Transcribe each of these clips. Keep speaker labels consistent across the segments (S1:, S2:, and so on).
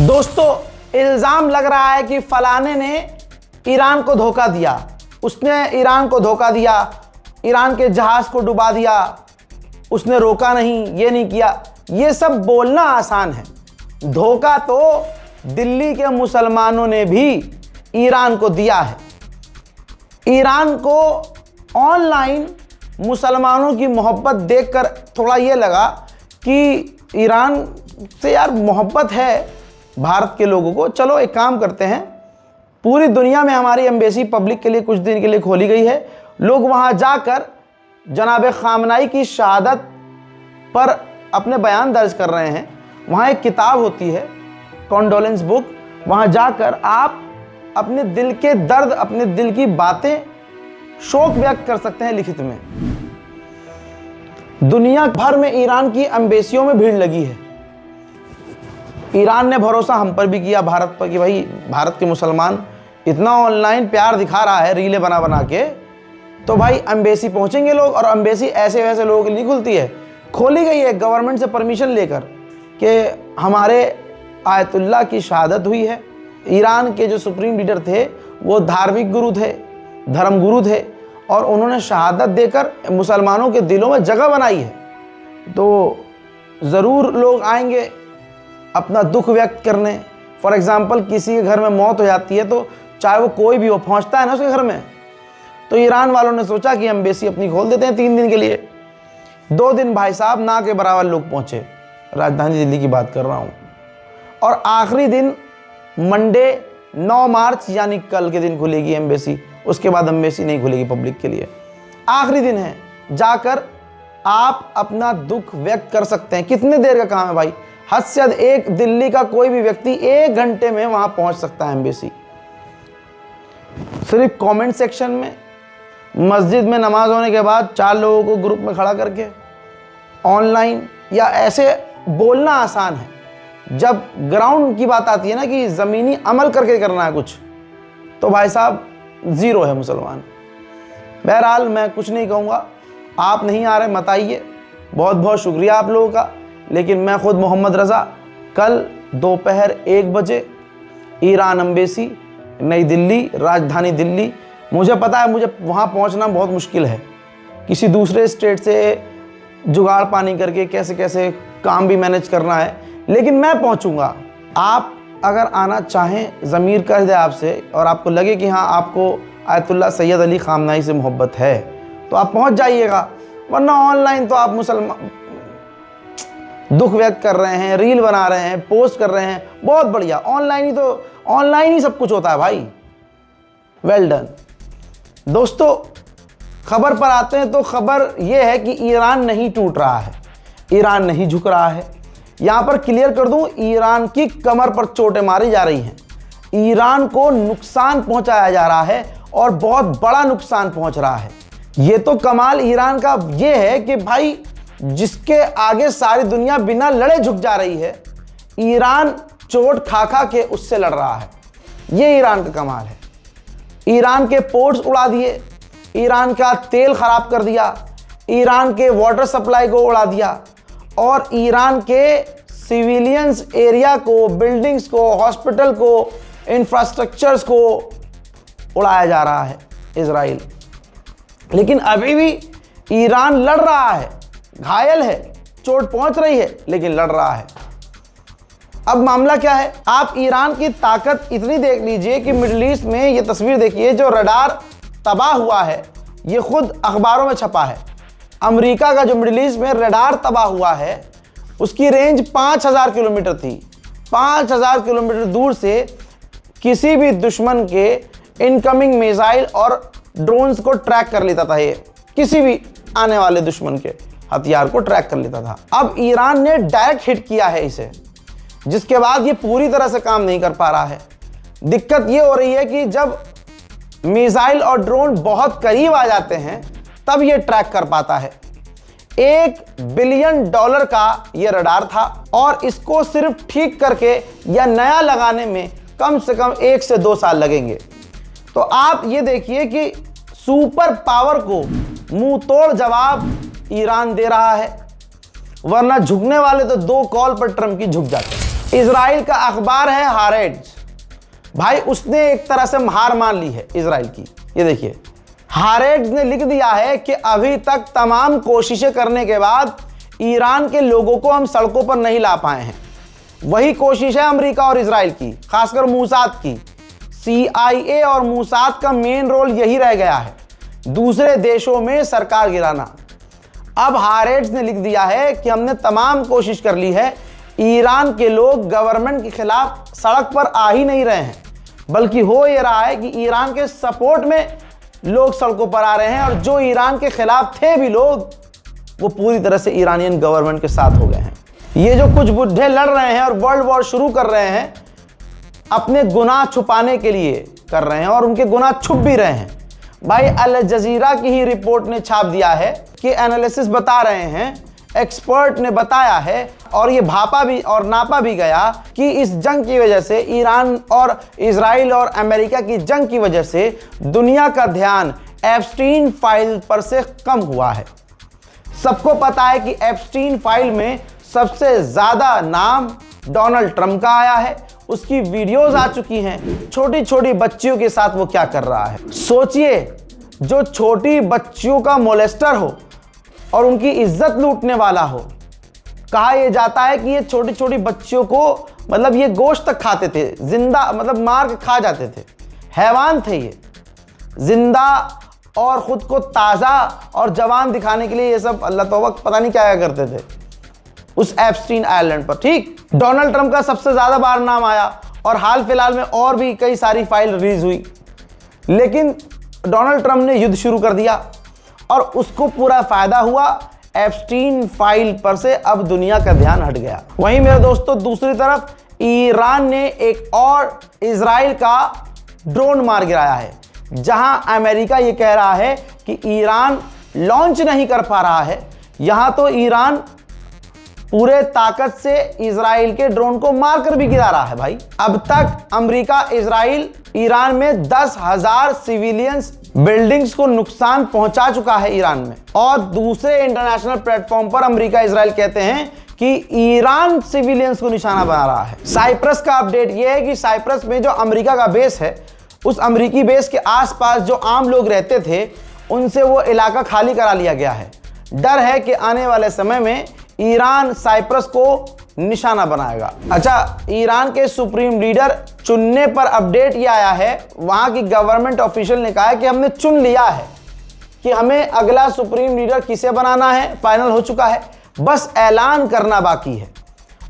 S1: दोस्तों, इल्ज़ाम लग रहा है कि फलाने ने ईरान को धोखा दिया, उसने ईरान को धोखा दिया, ईरान के जहाज़ को डुबा दिया, उसने रोका नहीं, ये नहीं किया। ये सब बोलना आसान है। धोखा तो दिल्ली के मुसलमानों ने भी ईरान को दिया है। ईरान को ऑनलाइन मुसलमानों की मोहब्बत देखकर थोड़ा ये लगा कि ईरान से यार मोहब्बत है भारत के लोगों को, चलो एक काम करते हैं, पूरी दुनिया में हमारी एम्बेसी पब्लिक के लिए कुछ दिन के लिए खोली गई है। लोग वहाँ जाकर जनाब खामनाई की शहादत पर अपने बयान दर्ज कर रहे हैं। वहाँ एक किताब होती है कॉन्डोलेंस बुक, वहाँ जाकर आप अपने दिल के दर्द, अपने दिल की बातें, शोक व्यक्त कर सकते हैं लिखित में। दुनिया भर में ईरान की एम्बेसियों में भीड़ लगी है। ईरान ने भरोसा हम पर भी किया, भारत पर, कि भाई भारत के मुसलमान इतना ऑनलाइन प्यार दिखा रहा है रीलें बना बना के, तो भाई एम्बेसी पहुंचेंगे लोग। और एम्बेसी ऐसे वैसे लोगों के लिए खुलती है, खोली गई है गवर्नमेंट से परमिशन लेकर कि हमारे आयतुल्लाह की शहादत हुई है। ईरान के जो सुप्रीम लीडर थे वो धार्मिक गुरु थे, धर्म गुरु थे, और उन्होंने शहादत देकर मुसलमानों के दिलों में जगह बनाई है। तो ज़रूर लोग आएंगे अपना दुख व्यक्त करने। फॉर एग्ज़ाम्पल, किसी के घर में मौत हो जाती है तो चाहे वो कोई भी हो, पहुंचता है ना उसके घर में, तो ईरान वालों ने सोचा कि एम्बेसी अपनी खोल देते हैं 3 दिन के लिए। 2 दिन भाई साहब ना के बराबर लोग पहुंचे, राजधानी दिल्ली की बात कर रहा हूं। और आखिरी दिन मंडे 9 मार्च यानी कल के दिन खुलेगी एम्बेसी। उसके बाद एम्बेसी नहीं खुलेगी पब्लिक के लिए। आखिरी दिन है, जाकर आप अपना दुख व्यक्त कर सकते हैं। कितने देर का काम है भाई, हद से हद एक दिल्ली का कोई भी व्यक्ति 1 घंटे में वहां पहुंच सकता है एम्बेसी। सिर्फ कमेंट सेक्शन में मस्जिद में नमाज होने के बाद 4 लोगों को ग्रुप में खड़ा करके ऑनलाइन या ऐसे बोलना आसान है। जब ग्राउंड की बात आती है ना कि ज़मीनी अमल करके करना है कुछ, तो भाई साहब ज़ीरो है मुसलमान। बहरहाल मैं कुछ नहीं कहूँगा, आप नहीं आ रहे मत आइए, बहुत बहुत शुक्रिया आप लोगों का। लेकिन मैं खुद मोहम्मद रज़ा कल दोपहर 1 बजे ईरान एम्बेसी, नई दिल्ली, राजधानी दिल्ली। मुझे पता है मुझे वहाँ पहुँचना बहुत मुश्किल है, किसी दूसरे स्टेट से जुगाड़ पानी करके कैसे कैसे काम भी मैनेज करना है, लेकिन मैं पहुँचूँगा। आप अगर आना चाहें, ज़मीर कर दे आपसे, और आपको लगे कि हाँ आपको आयतुल्लाह सैयद अली खामनाई से मोहब्बत है, तो आप पहुँच जाइएगा। वरना ऑनलाइन तो आप मुसलमान दुख व्यक्त कर रहे हैं, रील बना रहे हैं, पोस्ट कर रहे हैं, बहुत बढ़िया। ऑनलाइन ही सब कुछ होता है भाई। Well done. दोस्तों, खबर पर आते हैं तो खबर यह है कि ईरान नहीं टूट रहा है, ईरान नहीं झुक रहा है। यहां पर क्लियर कर दूं, ईरान की कमर पर चोटें मारी जा रही हैं, ईरान को नुकसान पहुंचाया जा रहा है और बहुत बड़ा नुकसान पहुंच रहा है। यह तो कमाल ईरान का यह है कि भाई जिसके आगे सारी दुनिया बिना लड़े झुक जा रही है, ईरान चोट खा खा के उससे लड़ रहा है। यह ईरान का कमाल है। ईरान के पोर्ट्स उड़ा दिए, ईरान का तेल खराब कर दिया, ईरान के वाटर सप्लाई को उड़ा दिया, और ईरान के सिविलियंस एरिया को, बिल्डिंग्स को, हॉस्पिटल को, इंफ्रास्ट्रक्चर्स को उड़ाया जा रहा है इजराइल। लेकिन अभी भी ईरान लड़ रहा है, घायल है, चोट पहुंच रही है, लेकिन लड़ रहा है। अब मामला क्या है, आप ईरान की ताकत इतनी देख लीजिए कि मिडिल ईस्ट में ये तस्वीर देखिए, जो रडार तबाह हुआ है, ये खुद अखबारों में छपा है। अमेरिका का जो मिडिल ईस्ट में रडार तबाह हुआ है, उसकी रेंज 5000 किलोमीटर थी। 5000 किलोमीटर दूर से किसी भी दुश्मन के इनकमिंग मिसाइल और ड्रोन्स को ट्रैक कर लेता था। ये किसी भी आने वाले दुश्मन के हथियार को ट्रैक कर लेता था। अब ईरान ने डायरेक्ट हिट किया है इसे, जिसके बाद ये पूरी तरह से काम नहीं कर पा रहा है। दिक्कत ये हो रही है कि जब मिसाइल और ड्रोन बहुत करीब आ जाते हैं तब ये ट्रैक कर पाता है। $1 बिलियन का ये रडार था, और इसको सिर्फ ठीक करके या नया लगाने में कम से कम 1 से 2 साल लगेंगे। तो आप ये देखिए कि सुपर पावर को मुंह तोड़ जवाब ईरान दे रहा है, वरना झुकने वाले तो 2 कॉल पर ट्रंप की झुक जाते हैं। इजराइल का अखबार है हारेट्ज, भाई उसने एक तरह से हार मान ली है इजराइल की। ये देखिए, हारेट्ज ने लिख दिया है कि अभी तक तमाम कोशिशें करने के बाद ईरान के लोगों को हम सड़कों पर नहीं ला पाए हैं। वही कोशिश है अमेरिका और इजराइल की, खासकर मूसाद की। CIA और मूसाद का मेन रोल यही रह गया है, दूसरे देशों में सरकार गिराना। अब हारेट्ज ने लिख दिया है कि हमने तमाम कोशिश कर ली है, ईरान के लोग गवर्नमेंट के खिलाफ सड़क पर आ ही नहीं रहे हैं, बल्कि हो ये रहा है कि ईरान के सपोर्ट में लोग सड़कों पर आ रहे हैं, और जो ईरान के खिलाफ थे भी लोग, वो पूरी तरह से ईरानियन गवर्नमेंट के साथ हो गए हैं। ये जो कुछ बुड्ढे लड़ रहे हैं और वर्ल्ड वॉर शुरू कर रहे हैं, अपने गुनाह छुपाने के लिए कर रहे हैं, और उनके गुनाह छुप भी रहे हैं। भाई अल जजीरा की ही रिपोर्ट ने छाप दिया है कि एनालिसिस बता रहे हैं, एक्सपर्ट ने बताया है, और ये भापा भी और नापा भी गया कि इस जंग की वजह से, ईरान और इजराइल और अमेरिका की जंग की वजह से दुनिया का ध्यान एप्स्टीन फाइल पर से कम हुआ है। सबको पता है कि एप्स्टीन फाइल में सबसे ज्यादा नाम डोनाल्ड ट्रंप का आया है, उसकी वीडियोस आ चुकी हैं, छोटी छोटी बच्चियों के साथ वो क्या कर रहा है। सोचिए, जो छोटी बच्चियों का मोलेस्टर हो और उनकी इज्जत लूटने वाला हो। कहा यह जाता है कि ये छोटी छोटी बच्चियों को, मतलब ये गोश्त तक खाते थे, जिंदा, मतलब मार के खा जाते थे, हैवान थे ये, जिंदा, और खुद को ताज़ा और जवान दिखाने के लिए ये सब अल्लाह तौबा पता नहीं क्या करते थे उस एप्स्टीन आइलैंड पर। ठीक, डोनाल्ड ट्रंप का सबसे ज़्यादा बार नाम आया, और हाल फिलहाल में और भी कई सारी फाइल रिलीज हुई, लेकिन डोनाल्ड ट्रंप ने युद्ध शुरू कर दिया और उसको पूरा फायदा हुआ। एप्स्टीन फाइल पर से अब दुनिया का ध्यान हट गया। वहीं मेरे दोस्तों, दूसरी तरफ ईरान ने एक और इजराइल का ड्रोन मार गिराया है, जहां अमेरिका ये कह रहा है कि ईरान लॉन्च नहीं कर पा रहा है। यहां तो ईरान पूरे ताकत से इजराइल के ड्रोन को मारकर भी गिरा रहा है। भाई अब तक अमेरिका, इजराइल, ईरान में 10,000 सिविलियंस बिल्डिंग्स को नुकसान पहुंचा चुका है ईरान में, और दूसरे इंटरनेशनल प्लेटफॉर्म पर अमेरिका, इजराइल कहते हैं कि ईरान सिविलियंस को निशाना बना रहा है। साइप्रस का अपडेट यह है कि साइप्रस में जो अमेरिका का बेस है, उस अमेरिकी बेस के आसपास जो आम लोग रहते थे, उनसे वो इलाका खाली करा लिया गया है। डर है कि आने वाले समय में ईरान साइप्रस को निशाना बनाएगा। अच्छा, ईरान के सुप्रीम लीडर चुनने पर अपडेट ये आया है, वहां की गवर्नमेंट ऑफिशियल ने कहा है कि हमने चुन लिया है कि हमें अगला सुप्रीम लीडर किसे बनाना है, फाइनल हो चुका है, बस ऐलान करना बाकी है।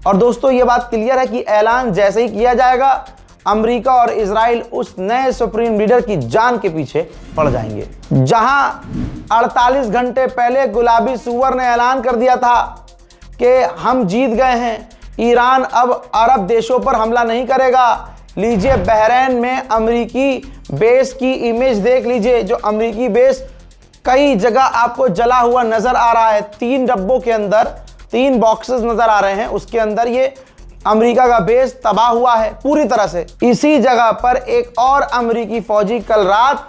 S1: और दोस्तों, ये बात क्लियर है कि ऐलान जैसे ही किया जाएगा, अमेरिका और इजराइल उस नए सुप्रीम लीडर की जान के पीछे पड़ जाएंगे। जहां 48 घंटे पहले गुलाबी सुअर ने ऐलान कर दिया था कि हम जीत गए हैं, ईरान अब अरब देशों पर हमला नहीं करेगा। लीजिए, बहरीन में अमेरिकी बेस की इमेज देख लीजिए, जो अमेरिकी बेस कई जगह आपको जला हुआ नजर आ रहा है। 3 डब्बों के अंदर 3 बॉक्सेस नजर आ रहे हैं, उसके अंदर ये अमेरिका का बेस तबाह हुआ है पूरी तरह से। इसी जगह पर एक और अमेरिकी फौजी कल रात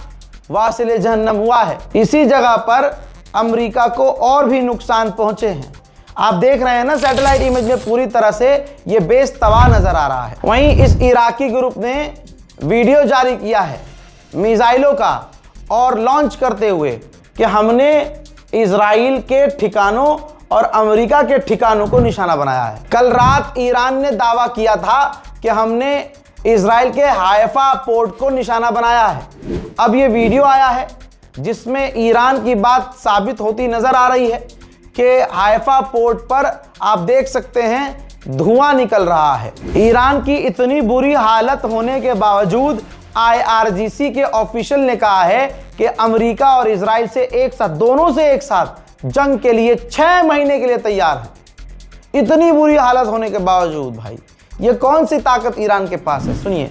S1: वासिले जहन्नम हुआ है। इसी जगह पर अमेरिका को और भी नुकसान पहुंचे हैं। आप देख रहे हैं ना सैटेलाइट इमेज में, पूरी तरह से ये बेस तबाह नजर आ रहा है। वहीं इस इराकी ग्रुप ने वीडियो जारी किया है मिसाइलों का, और लॉन्च करते हुए कि हमने इजराइल के ठिकानों और अमेरिका के ठिकानों को निशाना बनाया है। कल रात ईरान ने दावा किया था कि हमने इजराइल के हाइफा पोर्ट को निशाना बनाया है। अब ये वीडियो आया है जिसमें ईरान की बात साबित होती नजर आ रही है कि हाइफा पोर्ट पर आप देख सकते हैं धुआं निकल रहा है। ईरान की इतनी बुरी हालत होने के बावजूद IRGC के ऑफिशियल ने कहा है कि अमेरिका और इजराइल से एक साथ, दोनों से एक साथ जंग के लिए 6 महीने के लिए तैयार है। इतनी बुरी हालत होने के बावजूद भाई, ये कौन सी ताकत ईरान के पास है? सुनिए।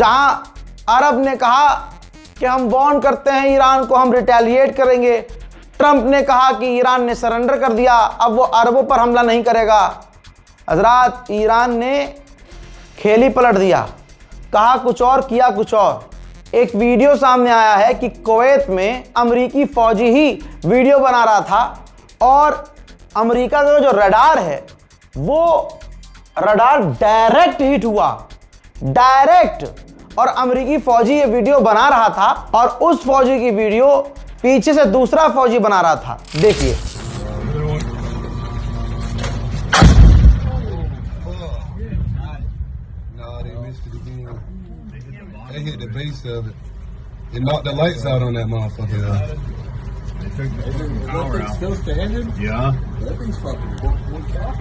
S1: जहां अरब ने कहा कि हम वार्न करते हैं ईरान को, हम रिटेलिएट करेंगे। ट्रंप ने कहा कि ईरान ने सरेंडर कर दिया, अब वो अरबों पर हमला नहीं करेगा। हजरात, ईरान ने खेल ही पलट दिया, कहा कुछ और किया कुछ और। एक वीडियो सामने आया है कि कुवैत में अमेरिकी फौजी ही वीडियो बना रहा था और अमेरिका का जो रडार है वो रडार डायरेक्ट हिट हुआ, डायरेक्ट। और अमेरिकी फौजी ये वीडियो बना रहा था और उस फौजी की वीडियो पीछे से दूसरा फौजी बना रहा था। देखिए,
S2: They hit the base of it. It knocked the lights out on that motherfucker.
S3: Still standing?
S2: Yeah.
S3: That thing's fucking 1 cow.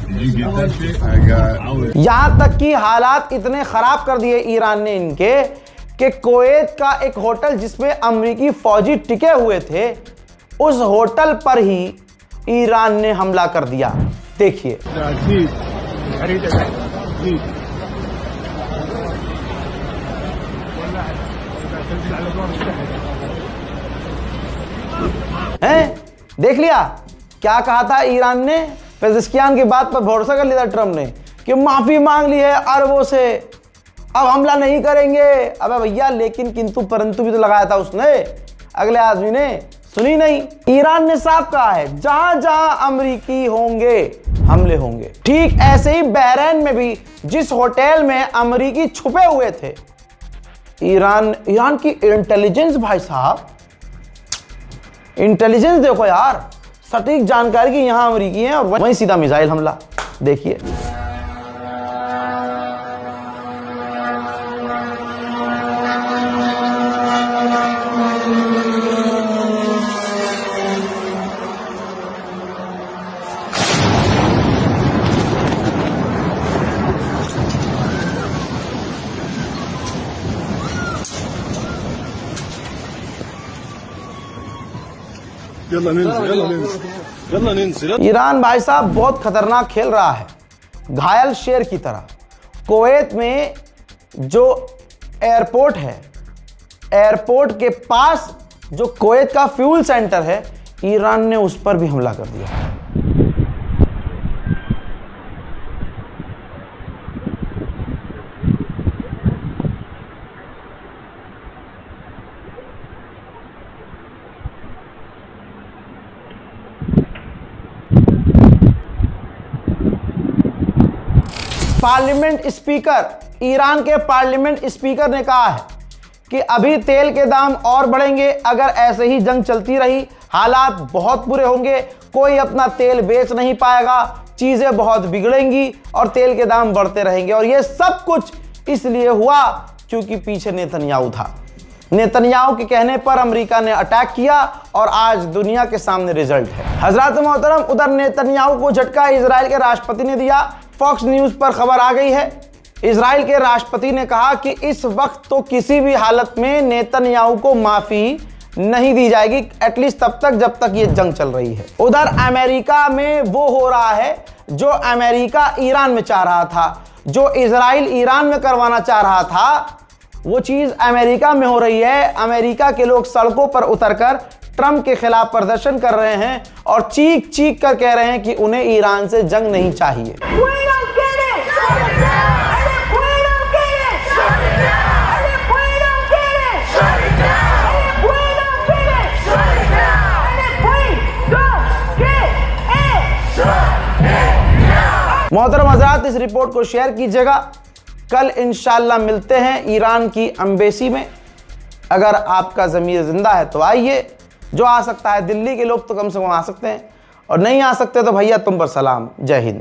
S2: Did you get that shit? I got.
S1: यहां तक कि हालात इतने खराब कर दिए ईरान ने इनके कि कुवैत का एक होटल जिसमें अमेरिकी फौजी टिके हुए थे, उस होटल पर ही ईरान ने हमला कर दिया। देखिए, हैं? देख लिया क्या कहा था ईरान ने? पेज़ेश्कियान की बात पर भरोसा कर लिया था ट्रंप ने कि माफी मांग ली है अरबों से, अब हमला नहीं करेंगे। अबे भैया, लेकिन किंतु परंतु भी तो लगाया था उसने, अगले आदमी ने सुनी नहीं। ईरान ने साफ कहा है जहां जहां अमेरिकी होंगे हमले होंगे। ठीक ऐसे ही बहरीन में भी जिस होटल में अमेरिकी छुपे हुए थे, ईरान की इंटेलिजेंस, भाई साहब इंटेलिजेंस देखो यार, सटीक जानकारी की यहां अमेरिकी है और वहीं सीधा मिसाइल हमला। देखिए, ईरान भाई साहब बहुत खतरनाक खेल रहा है, घायल शेर की तरह। कुवैत में जो एयरपोर्ट है, एयरपोर्ट के पास जो कुवैत का फ्यूल सेंटर है, ईरान ने उस पर भी हमला कर दिया। पार्लियामेंट स्पीकर, ईरान के पार्लियामेंट स्पीकर ने कहा है कि अभी तेल के दाम और बढ़ेंगे, अगर ऐसे ही जंग चलती रही हालात बहुत बुरे होंगे, कोई अपना तेल बेच नहीं पाएगा, चीजें बहुत बिगड़ेंगी और तेल के दाम बढ़ते रहेंगे। और ये सब कुछ इसलिए हुआ क्योंकि पीछे नेतन्याहू था। नेतन्याहू के कहने पर अमेरिका ने अटैक किया और आज दुनिया के सामने रिजल्ट है। हजरत मोहतरम, उधर नेतन्याहू को झटका इजराइल के राष्ट्रपति ने दिया। फॉक्स न्यूज पर खबर आ गई है, इजराइल के राष्ट्रपति ने कहा कि इस वक्त तो किसी भी हालत में नेतन्याहू को माफी नहीं दी जाएगी, एटलीस्ट तब तक जब तक ये जंग चल रही है। उधर अमेरिका में वो हो रहा है जो अमेरिका ईरान में चाह रहा था, जो इजराइल ईरान में करवाना चाह रहा था, वो चीज अमेरिका में हो रही है। अमेरिका के लोग सड़कों पर उतरकर ट्रंप के खिलाफ प्रदर्शन कर रहे हैं और चीख चीख कर कह रहे हैं कि उन्हें ईरान से जंग नहीं चाहिए। मोहतरम हज़रात, इस रिपोर्ट को शेयर कीजिएगा। कल इंशाल्लाह मिलते हैं ईरान की एम्बेसी में। अगर आपका ज़मीर जिंदा है तो आइए, जो आ सकता है, दिल्ली के लोग तो कम से कम आ सकते हैं, और नहीं आ सकते तो भैया तुम पर सलाम। जय हिंद।